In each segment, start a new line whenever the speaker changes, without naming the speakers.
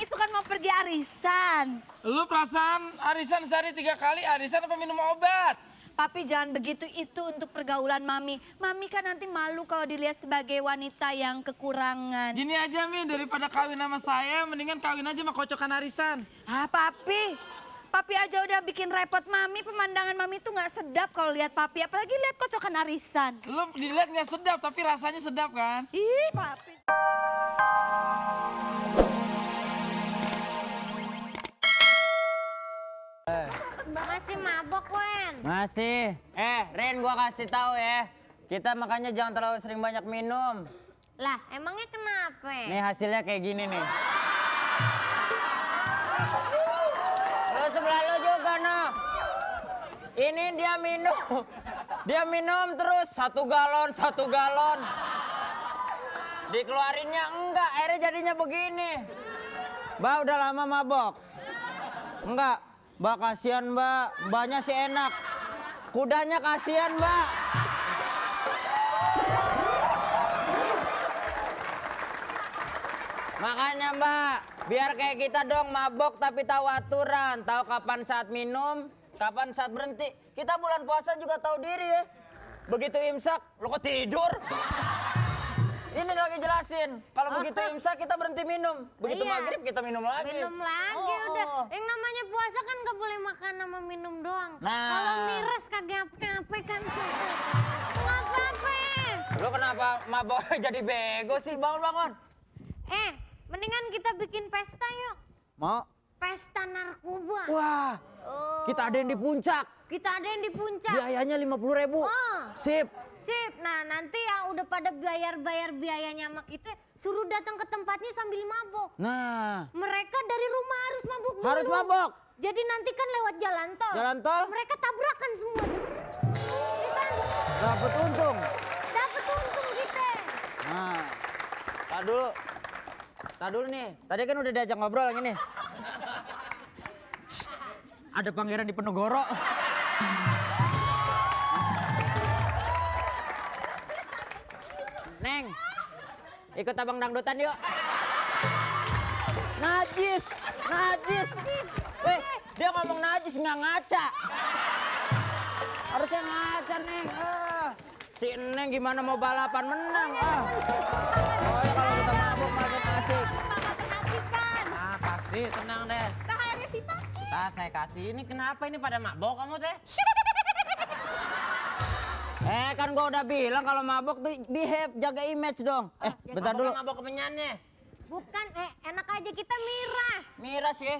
itu kan mau pergi arisan.
Lu perasaan arisan sehari 3 kali, arisan apa minum obat?
Papi jangan begitu, itu untuk pergaulan Mami. Mami kan nanti malu kalau dilihat sebagai wanita yang kekurangan.
Gini aja Mi, daripada kawin sama saya, mendingan kawin aja sama kocokan arisan.
Ah Papi, Papi aja udah bikin repot Mami. Pemandangan Mami tuh nggak sedap kalau lihat Papi, apalagi lihat kocokan arisan.
Lu dilihat nggak sedap, tapi rasanya sedap kan?
Ih Papi.
Masih mabok, Wen.
Masih. Ren, gua kasih tahu ya. Kita makanya jangan terlalu sering banyak minum.
Lah, emangnya kenapa?
Nih hasilnya kayak gini nih. Lo sebelah lo juga, noh. Ini dia minum. Dia minum terus 1 galon, 1 galon. Dikeluarinnya enggak, akhirnya jadinya begini. Mbak udah lama mabok? Enggak. Mbak kasihan mbak, mbaknya sih enak. Kudanya kasihan mbak. Makanya mbak, biar kayak kita dong mabok tapi tahu aturan. Tahu kapan saat minum, kapan saat berhenti. Kita bulan puasa juga tahu diri ya. Begitu imsak, lo kok tidur? Ini lagi jelasin, kalau begitu imsak kita berhenti minum. Begitu
Iya.
maghrib kita minum lagi.
Minum lagi udah. Yang namanya puasa kan gak boleh makan sama minum doang.
Nah.
Kalau miras kagak apa-apa kan. Nggak apa-apa.
Lo kenapa mabok jadi bego sih? Bangun.
Mendingan kita bikin pesta yuk.
Mau?
Pesta narkoba.
Wah,
Oh.
kita ada yang di puncak.
Kita ada yang di puncak.
Biayanya 50.000.
Oh.
Sip.
Sip. Nah, nanti yang udah pada bayar biayanya sama kita, suruh datang ke tempatnya sambil mabok.
Nah,
Mereka dari rumah harus mabok dulu.
harus mabok.
Jadi nanti kan lewat jalan tol.
Jalan tol?
Mereka tabrakan semua. Iya kan?
Dapat untung.
Dapat untung kita.
Nah, tak dulu nih. Tadi kan udah diajak ngobrol yang ini. Shh, ada pangeran di Penogoro. Neng, ikut abang dangdutan yuk. Najis. Dia ngomong najis nggak ngaca. Harusnya ngaca Neng. Si Neng gimana mau balapan menang? Oh ya kalau kita mabuk makin asik. Ah pasti tenang deh. Saya kasih ini kenapa ini pada mabok kamu teh? Kan gua udah bilang kalau mabok tuh behave, jaga image dong. Bentar dulu. Mabok kemenyannya.
Bukan, enak aja kita miras.
Miras ya.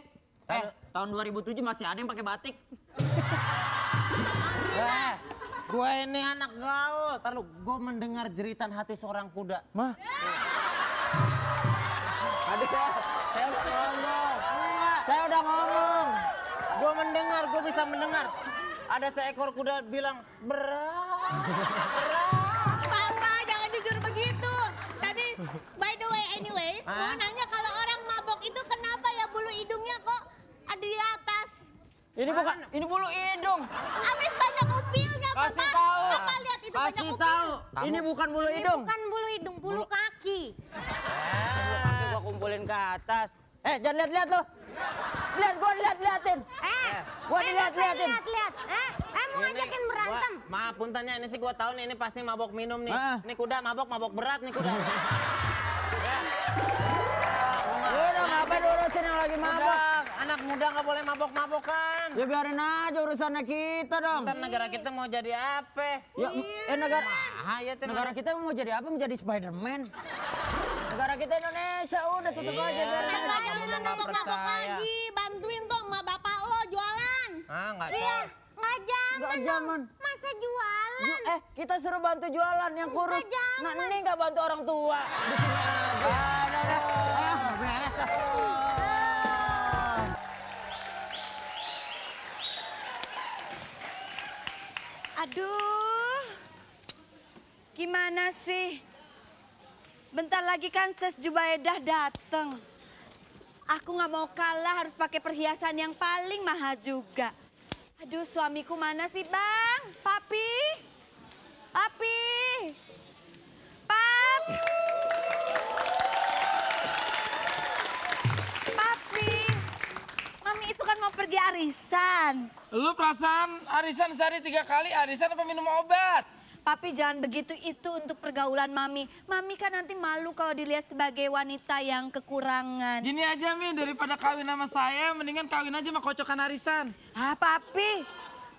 Tahun 2007 masih ada yang pakai batik. Gue ini anak gaul. Tahu, gue mendengar jeritan hati seorang kuda. Mah? Tadi saya udah ngomong. Enggak. Saya udah ngomong. Gue mendengar, gue bisa mendengar. Ada seekor kuda bilang berat.
Papa, jangan jujur begitu. Tadi, by the way, anyway, mau nanya kalau orang mabok itu kenapa ya bulu hidungnya kok ada di atas?
Ini bulu hidung.
Abis banyak upilnya, Papa.
Kasih tahu.
Papa lihat itu banyak
Kasih
upil.
tahu. Ini bukan bulu
Ini
hidung.
bukan bulu hidung, bulu kaki.
Bulu kaki gua kumpulin ke atas. Jangan lihat-lihat lo. Lihat, gua liatin. Gua dilihat-liatin.
Lihat. Mau ngajakin berantem.
Maaf puntennya ini sih gua tahu nih ini pasti mabok minum nih. Ini kuda mabok berat nih kuda.
Udah ngapain urusin yang lagi mabok?
Udah, anak muda nggak boleh mabok-mabokan.
Ya biarin aja urusannya kita dong.
Ntar negara kita mau jadi apa?
Ya, negara
kita.
kita mau jadi apa? Mau jadi Spiderman. Negara kita Indonesia, udah tutup aja. biarin aja.
Papa, jangan mabok-mabok
percaya.
lagi. Bantuin dong sama bapak lo jualan.
Nggak
Iya,
tahu.
nggak jangan
Nggak
dong.
jangan.
Masa jualan?
Kita suruh bantu jualan yang kurus.
jangan.
Nah, ini nggak bantu orang tua. Di sini aja.
Beres dah.
Aduh, gimana sih? Bentar lagi kan Ses Jubaedah dateng. Aku nggak mau kalah, harus pakai perhiasan yang paling mahal juga. Aduh, suamiku mana sih, Bang? Papi? Papi? Pap? Pap? pergi arisan.
Lu perasaan arisan sehari 3 kali, arisan apa minum obat?
Papi jangan begitu, itu untuk pergaulan Mami. Mami kan nanti malu kalau dilihat sebagai wanita yang kekurangan.
Gini aja Mi, daripada kawin sama saya, mendingan kawin aja sama kocokan arisan.
Ah Papi,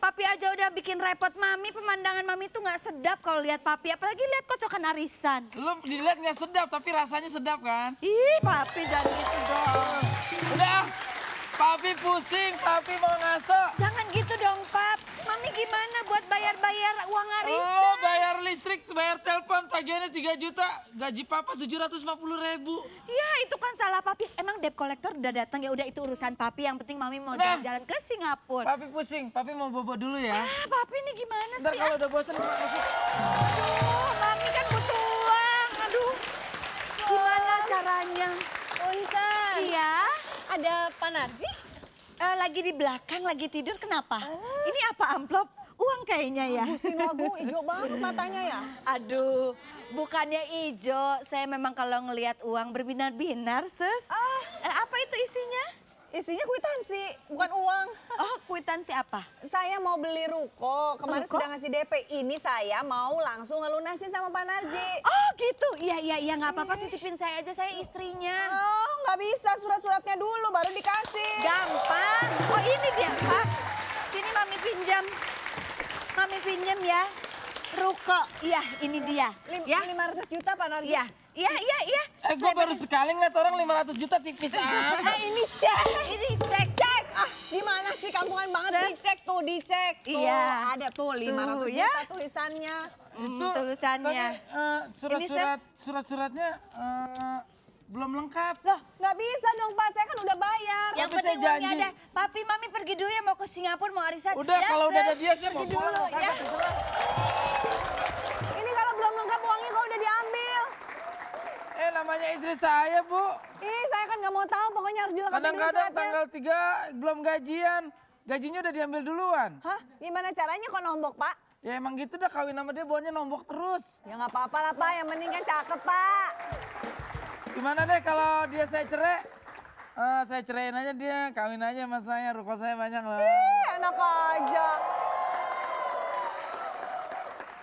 Papi aja udah bikin repot Mami. Pemandangan Mami tuh nggak sedap kalau lihat Papi, apalagi lihat kocokan arisan.
Lu dilihat nggak sedap, tapi rasanya sedap kan?
Ih Papi jangan gitu dong.
Udah, Papi pusing, Papi mau ngaso.
Jangan gitu dong Pap. Mami gimana buat bayar-bayar uang arisan?
Oh, bayar listrik, bayar telepon, tagihannya 3 juta. Gaji Papa 750.000.
Ya itu kan salah Papi. Emang debt collector udah datang, ya udah itu urusan Papi. Yang penting Mami mau
Nah.
jalan-jalan ke Singapura.
Papi pusing, Papi mau bobo dulu ya.
Ah Papi ini gimana
Ntar
sih?
kalau udah bosan masuk.
Aduh, Mami kan butuh uang. Aduh, gimana caranya?
Punten.
Iya,
Ada Pak Narji?
lagi di belakang, lagi tidur. Kenapa? Ini apa amplop? Uang kayaknya ya.
Sinagu hijau banget matanya ya.
Aduh, bukannya ijo. Saya memang kalau ngelihat uang berbinar-binar, Sus. Apa itu isinya?
Isinya kwitansi, bukan uang.
Oh, kwitansi apa?
Saya mau beli ruko, kemarin
Ruko?
sudah ngasih DP. Ini saya mau langsung ngelunasin sama Pak Narji.
Oh gitu, iya nggak apa-apa, titipin saya aja, saya istrinya.
Oh, nggak bisa, surat-suratnya dulu baru dikasih.
Gampang. Oh ini dia, Pak. Sini Mami pinjam. Mami pinjam ya. Ruko, iya ini dia. Ya,
500 juta Pak Narji.
iya.
Gue baru sekali ngeliat orang 500 juta tipis amat.
Ini cek.
Ini cek.
Cek, gimana sih kampungan banget, dicek tuh, dicek. Tuh,
Iya.
ada tuh 500
Tuh,
juta
ya.
tulisannya.
Tulisannya.
Tapi surat-suratnya belum lengkap.
Loh, nggak bisa dong Pak, saya kan udah bayar.
Yang
Tapi
penting
saya
uangnya
janji.
ada. Papi, Mami pergi dulu ya, mau ke Singapura, mau arisan.
Udah,
Ya,
kalau udah ada
Sus.
dia saya mau
Pergi
pulang.
dulu ya.
Ini kalau belum lengkap uangnya kok udah diambil.
Namanya istri saya, Bu.
Ih, saya kan nggak mau tahu, pokoknya harus dilengkapin dulu
Kadang-kadang
suratnya.
tanggal 3 belum gajian. Gajinya udah diambil duluan.
Hah? Gimana caranya kok nombok, Pak?
Ya emang gitu dah, kawin sama dia baunya nombok terus.
Ya nggak apa-apa lah, Pak. Yang penting kan cakep, Pak.
Gimana deh kalau dia saya cerai? Saya ceraiin aja dia, kawin aja sama saya, ruko saya banyak lah.
Enak aja.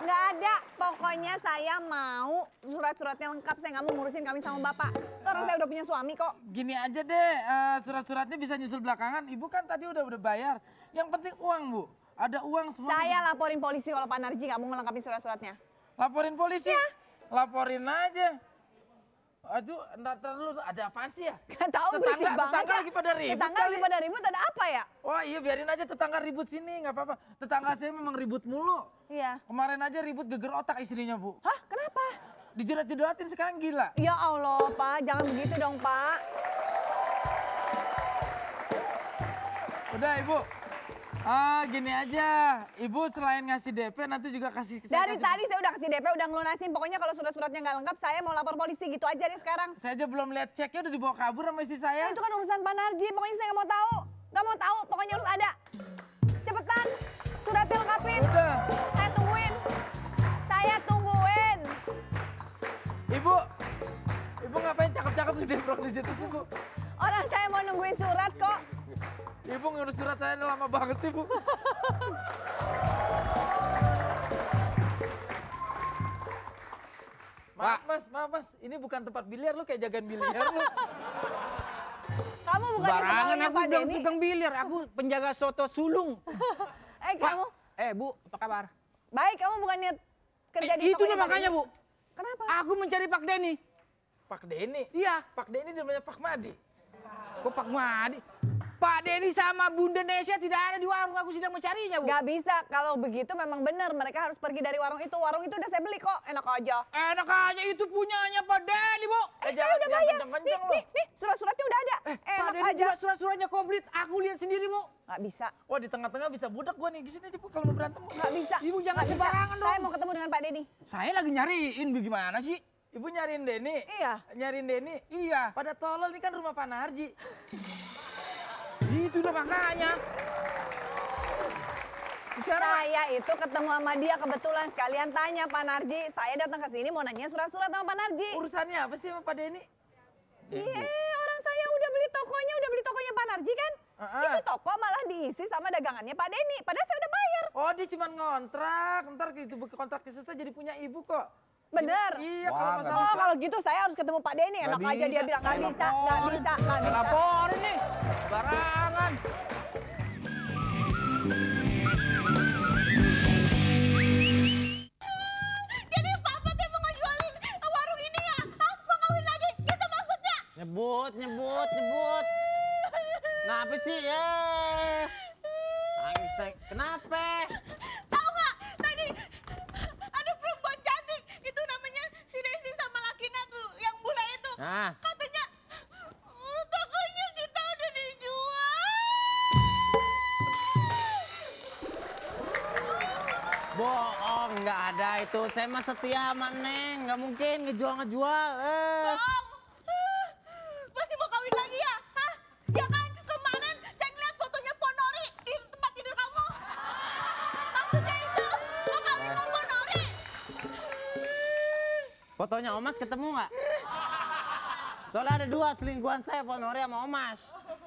Nggak ada, pokoknya saya mau surat-suratnya lengkap. Saya nggak mau ngurusin kawin sama Bapak. Orang saya udah punya suami kok.
Gini aja deh, surat-suratnya bisa nyusul belakangan. Ibu kan tadi udah bayar. Yang penting uang, Bu. Ada uang semua.
Saya laporin polisi kalau Pak Narji nggak mau ngelengkapin surat-suratnya.
Laporin polisi? Laporin aja. Aduh, ntar dulu, ada apaan sih ya?
Gak tahu berisik banget.
Tetangga
ya.
lagi pada ribut
Tetangga
kali.
lagi pada ribut, ada apa ya?
Wah iya, biarin aja tetangga ribut sini, nggak apa-apa. Tetangga saya memang ribut mulu.
Iya.
Kemarin aja ribut geger otak istrinya, Bu.
Hah, kenapa?
Dijerat-jeratin sekarang gila.
Ya Allah, Pak, jangan begitu dong, Pak.
Udah, Ibu. Gini aja. Ibu selain ngasih DP nanti juga kasih...
Dari tadi saya udah kasih DP, udah ngelunasin. Pokoknya kalau surat-suratnya nggak lengkap, saya mau lapor polisi gitu aja deh sekarang.
Saya aja belum lihat ceknya udah dibawa kabur sama istri saya.
Itu kan urusan Pak Narji, pokoknya saya nggak mau tahu. Nggak mau tahu, pokoknya harus ada. Cepetan, suratnya lengkapin.
Udah.
Saya tungguin. Saya tungguin.
Ibu ngapain cakep-cakep gede brok di situ sih, Bu?
Orang saya mau nungguin surat kok.
Ibu ngurus surat saya udah lama banget sih, Bu. Maaf mas, ini bukan tempat biliar, lu kayak jagain biliar lu.
Kamu bukan
Barangan
pegawainya
aku
Pak
bilang
Denny.
tukang biliar, aku penjaga soto sulung.
Kamu.
Bu, apa kabar?
Baik, kamu bukannya kerja di
Itu
tokonya
dia
Pak
makanya,
Denny?
Bu.
Kenapa?
Aku mencari Pak Denny.
Pak Denny?
Iya.
Pak Denny di namanya Pak Madi.
Kok Pak Madi? Pak Denny sama Bunda Nesya tidak ada di warung, aku sedang mencarinya, Bu.
Gak bisa, kalau begitu memang benar. Mereka harus pergi dari warung itu. Warung itu udah saya beli kok, enak aja.
Enak aja, itu punyanya Pak Denny, Bu.
Saya udah bayar.
kenceng-kenceng lo.
Nih, surat-suratnya udah ada.
Pak
Enak
Denny
aja.
juga surat-suratnya komplit, aku lihat sendiri, Bu.
Gak bisa,
Wah di tengah-tengah bisa budak gua nih. Di sini aja Bu kalau mau berantem. Bu.
gak bisa.
Ibu jangan
Nggak bisa.
sembarangan dong.
Saya mau ketemu dengan Pak Denny.
Saya lagi nyariin, bagaimana sih?
Ibu nyariin Denny?
Iya.
Nyariin Denny?
Iya,
Pada tolol, ini kan rumah Pak Narji.
itu udah makanya. Sekarang
Saya itu ketemu sama dia kebetulan sekalian tanya Pak Narji. Saya datang ke sini mau nanya surat-surat sama Pak Narji.
Urusannya apa sih sama Pak Denny?
Iya, orang saya udah beli tokonya Pak Narji kan?
Itu toko malah diisi sama dagangannya Pak Denny. Padahal saya udah bayar.
Oh dia cuma ngontrak, ntar gitu kontrak selesai jadi punya ibu kok.
Bener.
Iya
Wah,
kalau
nggak
masalah.
Oh kalau gitu saya harus ketemu Pak Denny. Enak aja dia bilang nggak bisa, nggak bisa, nggak bisa.
Laporin nih. Barangan.
Jadi papa tuh mau ngejualin warung ini ya? Hah? Mau kawin lagi? Gitu maksudnya?
Nyebut. Kenapa sih ya? Kenapa?
Tahu nggak? Tadi ada perempuan cantik. Itu namanya si Desi sama lakinya tuh, yang bule itu.
Nah,
Katanya, tokonya kita udah dijual.
bohong, nggak ada itu. Saya mah setia sama Neng, nggak mungkin ngejual.
Bohong. Masih mau kawin lagi ya? Hah? Ya kan? Kemarin saya ngeliat fotonya Ponori di tempat tidur kamu. Maksudnya itu, mau kawin sama Ponori?
Fotonya Omas ketemu nggak? Soalnya ada 2 selingkuhan saya, Ponori sama Omas.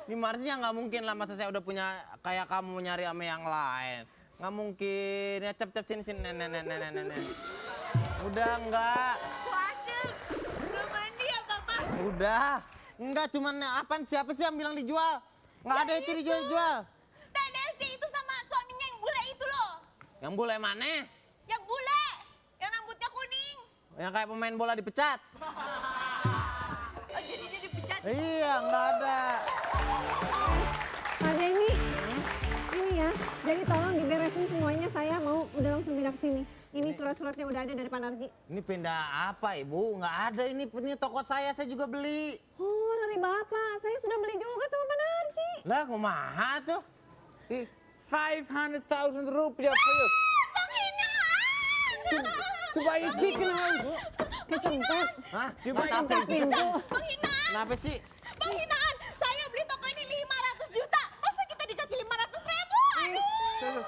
Gimana sih ya, nggak mungkin lah, masa saya udah punya kayak kamu nyari sama yang lain. Nggak mungkin. Ya cep sini. Nenek. Udah enggak.
Waduh, belum mandi ya Papa?
Udah. Enggak, cuman apaan, siapa sih yang bilang dijual? Nggak ada itu dijual-jual.
Teh Desi itu sama suaminya yang bule itu loh.
Yang bule mana?
Yang bule, yang rambutnya kuning.
Yang kayak pemain bola dipecat.
Oh, jadi dipecat.
Iya, nggak ada.
Pak Denny, ini ya, jadi tolong diberesin semuanya, saya mau udah langsung pindah ke sini. Ini surat-suratnya udah ada dari Pak Narji.
Ini pindah apa, Ibu? Nggak ada, ini toko saya juga beli.
Oh, dari Bapak, saya sudah beli juga sama Pak Narji.
Lah, kumaha tuh?
500,000 rupiah for you. To buy a chicken house.
Kecempet.
Hah?
You buy a
Kenapa?
Penghinaan,
Kenapa sih?
penghinaan. Saya beli toko ini 500 juta. Masa kita dikasih 500.000? Aduh.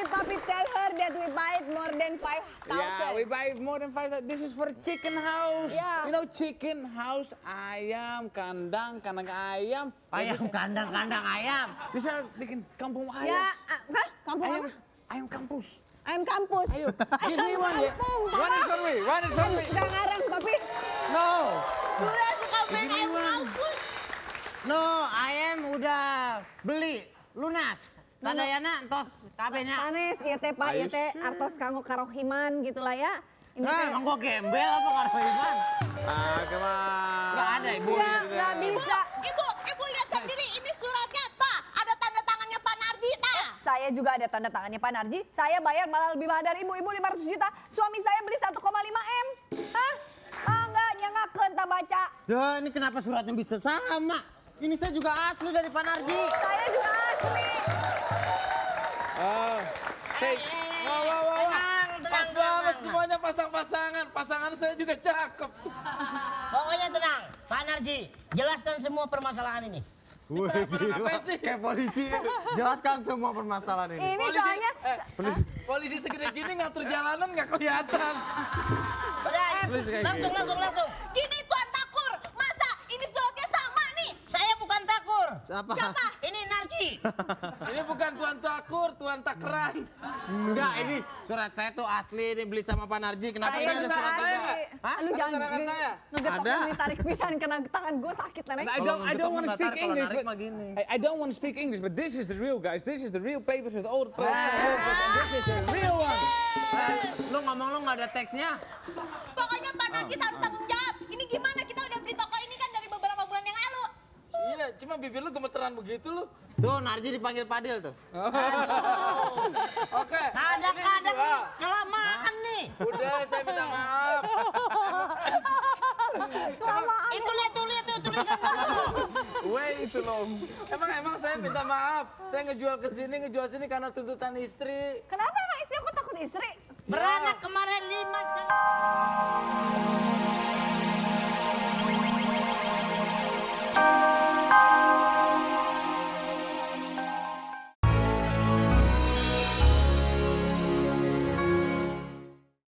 Papi, tell her that we buy it more than 5,000.
Yeah, we buy more than 5,000. This is for chicken house.
Yeah.
You know chicken house, ayam, kandang ayam.
Ayam kandang ayam.
Bisa bikin kampung
Ya,
ayam.
kampung
Ayam,
apa?
ayam kampus.
Ayam kampus.
Ayo, give me one ya.
kampung,
One is for me, one is for me.
Gak ngarang, Papi.
No.
Udah suka main ayam kampus.
No, ayam udah beli, lunas. Sadayana entos kabehnya.
Panes, iya teh Pak, iya teh artos kanggo karohiman gitu lah ya. Ini teh.
Emang gua gembel apa karo Iman?
Ah, come on.
Nggak ada, Ibu.
Ya, nggak bisa.
Ibu lihat sendiri ini suratnya, tak ada tanda tangannya Pak Narji, tak.
Saya juga ada tanda tangannya Pak Narji. Saya bayar malah lebih mahal dari ibu 500 juta. Suami saya beli 1,5 M. Hah? Enggak, nyengakeun tak baca.
Dah, ini kenapa suratnya bisa sama? Ini saya juga asli dari Pak Narji.
Saya juga asli.
Oh, hey.
Wah. Pas banget semuanya pasang-pasangan. Pasangan saya juga cakep.
Pokoknya tenang, Pak Narji, jelaskan semua permasalahan ini.
Wih,
Apa sih?
kayak polisi. Jelaskan semua permasalahan ini.
Ini soalnya
Polisi segede gini ngatur jalanan nggak kelihatan.
Udah,
Please, kayak
langsung.
Gini Tuan Takur, masa ini suratnya sama nih?
Saya bukan takur.
Siapa?
Ini Narji.
Ini bukan Tuan Takur, Tuan Takran.
Enggak, ini surat saya tuh asli, ini beli sama Pak Narji. Kenapa ini ada surat
saya
saya?
nggak?
Hah?
lu jangan
tangan saya?
ngegetok
Ada.
ditarik pisan kena tangan gue sakit lah.
I don't want to speak English,
narik
but
mah gini.
I don't want to speak English, but this is the real guys. This is the real papers with all the papers, and this is the real one.
Lu ngomong lu nggak ada teksnya?
Pokoknya Pak Narji harus tanggung jawab. Ini gimana kita udah beli toko ini kan dari beberapa bulan yang lalu.
Iya, cuma bibir lu gemeteran begitu lu.
Tuh, Narji dipanggil Padil tuh.
Oke.
Kadang-kadang kelamaan nih.
Udah, saya minta maaf.
Itu lihat tuh tulisan.
Way too long. Emang saya minta maaf. Saya ngejual ke sini, ngejual sini karena tuntutan istri.
Kenapa emang istri aku takut istri?
Beranak kemarin 5 sekali.